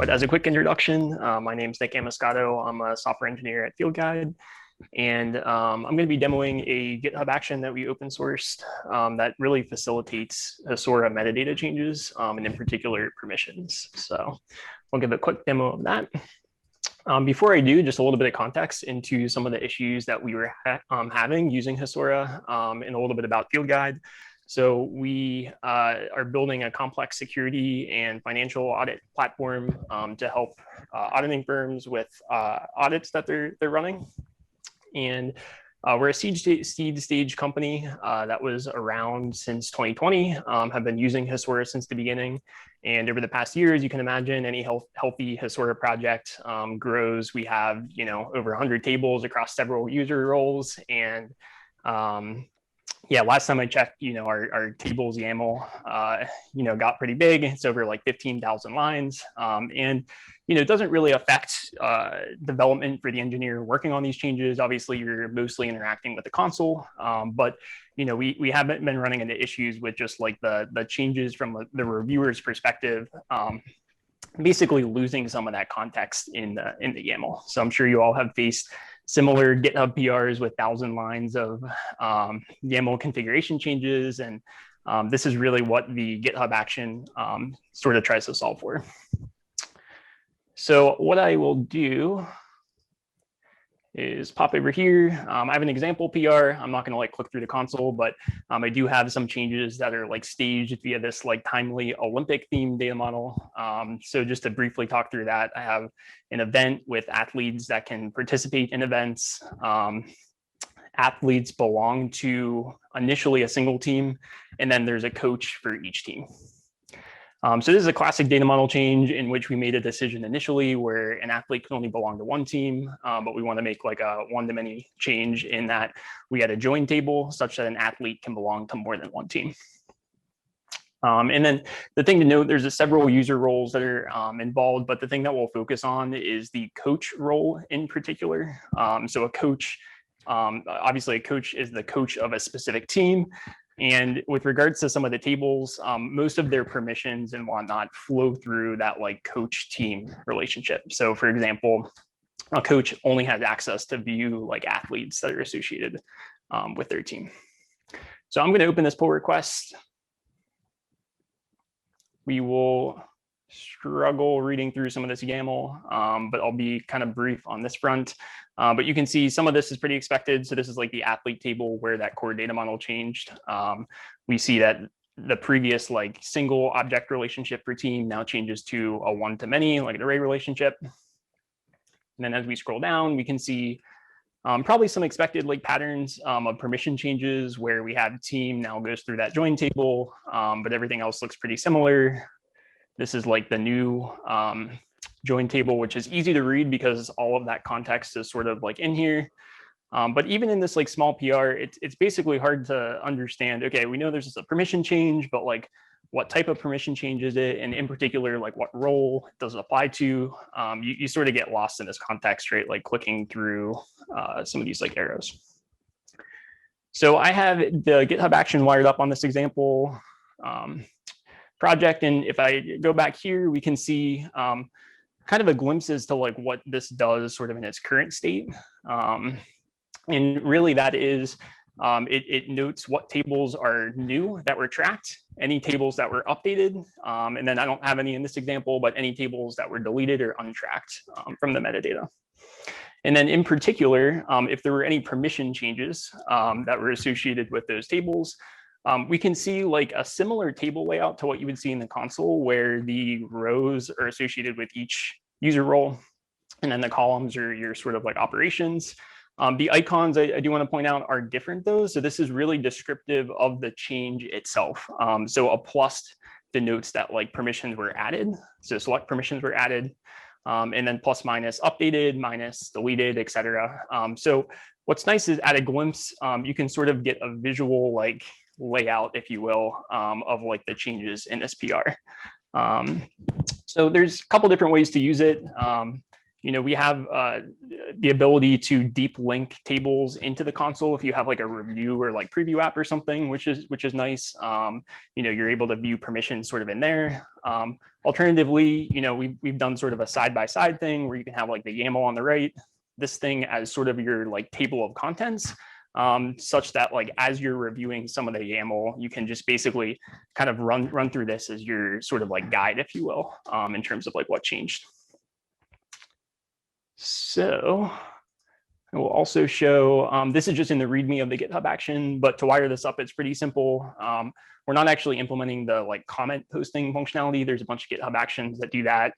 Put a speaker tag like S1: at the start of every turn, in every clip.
S1: But as a quick introduction, my name is Nick Amoscato. I'm a software engineer at Fieldguide, and I'm going to be demoing a GitHub action that we open sourced that really facilitates Hasura metadata changes, and in particular permissions. So I'll give a quick demo of that. Before I do, just a little bit of context into some of the issues that we were having using Hasura, and a little bit about Fieldguide. So we are building a complex security and financial audit platform to help auditing firms with audits that they're running. And we're a seed stage company that was around since 2020, have been using Hasura since the beginning. And over the past years, you can imagine any healthy Hasura project grows. We have, over 100 tables across several user roles. And yeah, last time I checked, our tables YAML, got pretty big. It's over like 15,000 lines. And, it doesn't really affect development for the engineer working on these changes. Obviously, you're mostly interacting with the console, but, we haven't been running into issues with just like the changes from the reviewer's perspective, basically losing some of that context in the YAML. So I'm sure you all have faced similar GitHub PRs with 1,000 lines of YAML configuration changes. And this is really what the GitHub action sort of tries to solve for. So what I will do is pop over here. I have an example PR. I'm not going to click through the console, but I do have some changes that are staged via this timely Olympic themed data model. So just to briefly talk through that, I have an event with athletes that can participate in events. Athletes belong to initially a single team, and then there's a coach for each team. So this is a classic data model change in which we made a decision initially where an athlete can only belong to one team, but we want to make a one-to-many change in that we had a join table such that an athlete can belong to more than one team. And then the thing to note, there's several user roles that are involved, but the thing that we'll focus on is the coach role in particular. So a coach, obviously a coach is the coach of a specific team. And with regards to some of the tables, most of their permissions and whatnot flow through that coach team relationship. So for example, a coach only has access to view athletes that are associated with their team. So I'm going to open this pull request. We will struggle reading through some of this YAML, but I'll be kind of brief on this front. But you can see some of this is pretty expected. So this is the athlete table where that core data model changed. We see that the previous single object relationship for team now changes to a one-to-many, an array relationship. And then as we scroll down, we can see probably some expected patterns of permission changes where we have team now goes through that join table, but everything else looks pretty similar. This is the new join table, which is easy to read because all of that context is sort of in here. But even in this small PR, it's basically hard to understand. Okay, we know there's just a permission change, but what type of permission change is it? And in particular, what role does it apply to? You sort of get lost in this context, right? Clicking through some of these arrows. So I have the GitHub action wired up on this example project. And if I go back here, we can see kind of a glimpse as to what this does sort of in its current state. And really that is, it notes what tables are new that were tracked, any tables that were updated, and then I don't have any in this example, but any tables that were deleted or untracked from the metadata. And then in particular, if there were any permission changes that were associated with those tables, we can see a similar table layout to what you would see in the console where the rows are associated with each user role. And then the columns are your sort of operations. The icons I do want to point out are different though. So this is really descriptive of the change itself. So a plus denotes that permissions were added. So select permissions were added. And then plus minus updated, minus deleted, etc. So what's nice is at a glimpse, you can sort of get a visual layout, if you will, of the changes in this PR. So there's a couple different ways to use it. we have the ability to deep link tables into the console if you have like a review or like preview app or something, which is nice. You're able to view permissions sort of in there. Alternatively, we've done sort of a side-by-side thing where you can have like the YAML on the right, this thing as sort of your like table of contents, such that like as you're reviewing some of the YAML, you can just basically kind of run through this as your sort of like guide, if you will, in terms of like what changed. So I will also show, this is just in the README of the GitHub action, but to wire this up, it's pretty simple. We're not actually implementing the like comment posting functionality. There's a bunch of GitHub actions that do that.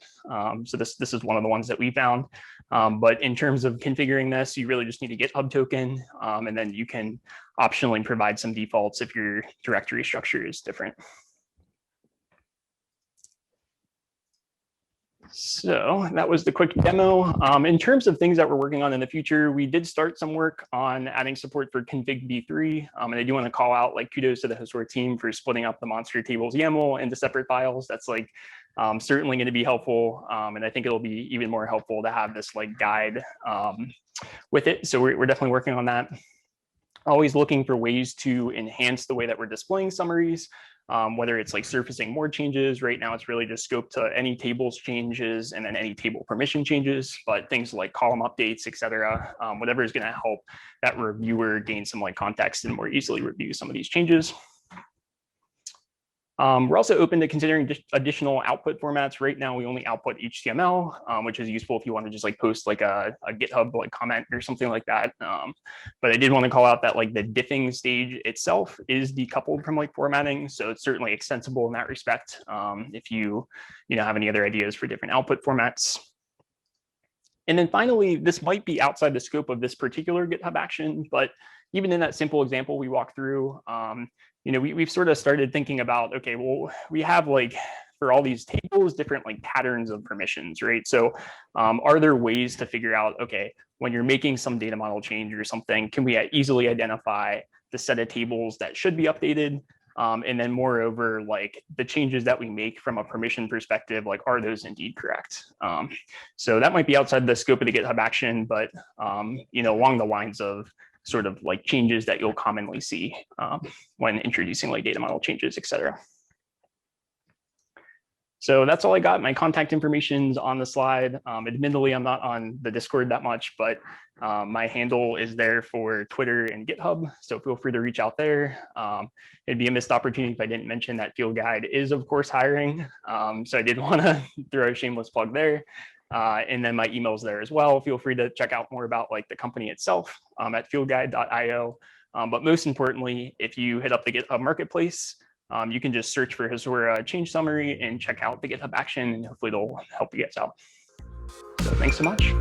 S1: So this is one of the ones that we found. But in terms of configuring this, you really just need a GitHub token, and then you can optionally provide some defaults if your directory structure is different. So that was the quick demo. In terms of things that we're working on in the future, we did start some work on adding support for config v3. And I do want to call out like kudos to the Hasura team for splitting up the monster tables YAML into separate files. That's like certainly going to be helpful. And I think it'll be even more helpful to have this like guide with it. So we're definitely working on that. Always looking for ways to enhance the way that we're displaying summaries. Whether it's like surfacing more changes. Right now, it's really just scoped to any tables changes and then any table permission changes, but things like column updates, et cetera, whatever is going to help that reviewer gain some like context and more easily review some of these changes. We're also open to considering additional output formats. Right now, we only output HTML, which is useful if you want to just like post like a GitHub like comment or something like that. But I did want to call out that like the diffing stage itself is decoupled from like formatting, so it's certainly extensible in that respect. If you have any other ideas for different output formats. And then finally, this might be outside the scope of this particular GitHub action, but even in that simple example we walked through, we've sort of started thinking about, okay, well, we have like for all these tables, different like patterns of permissions, right? So are there ways to figure out, okay, when you're making some data model change or something, can we easily identify the set of tables that should be updated? And then moreover, like the changes that we make from a permission perspective, like are those indeed correct? So that might be outside the scope of the GitHub action, but along the lines of sort of like changes that you'll commonly see when introducing like data model changes, et cetera. So that's all I got. My contact information's on the slide. Admittedly, I'm not on the Discord that much, but my handle is there for Twitter and GitHub. So feel free to reach out there. It'd be a missed opportunity if I didn't mention that Fieldguide is, of course, hiring. So I did want to throw a shameless plug there. And then my email's there as well. Feel free to check out more about like the company itself at fieldguide.io. But most importantly, if you hit up the GitHub marketplace, you can just search for Hasura change summary and check out the GitHub action, and hopefully it'll help you guys out. So thanks so much.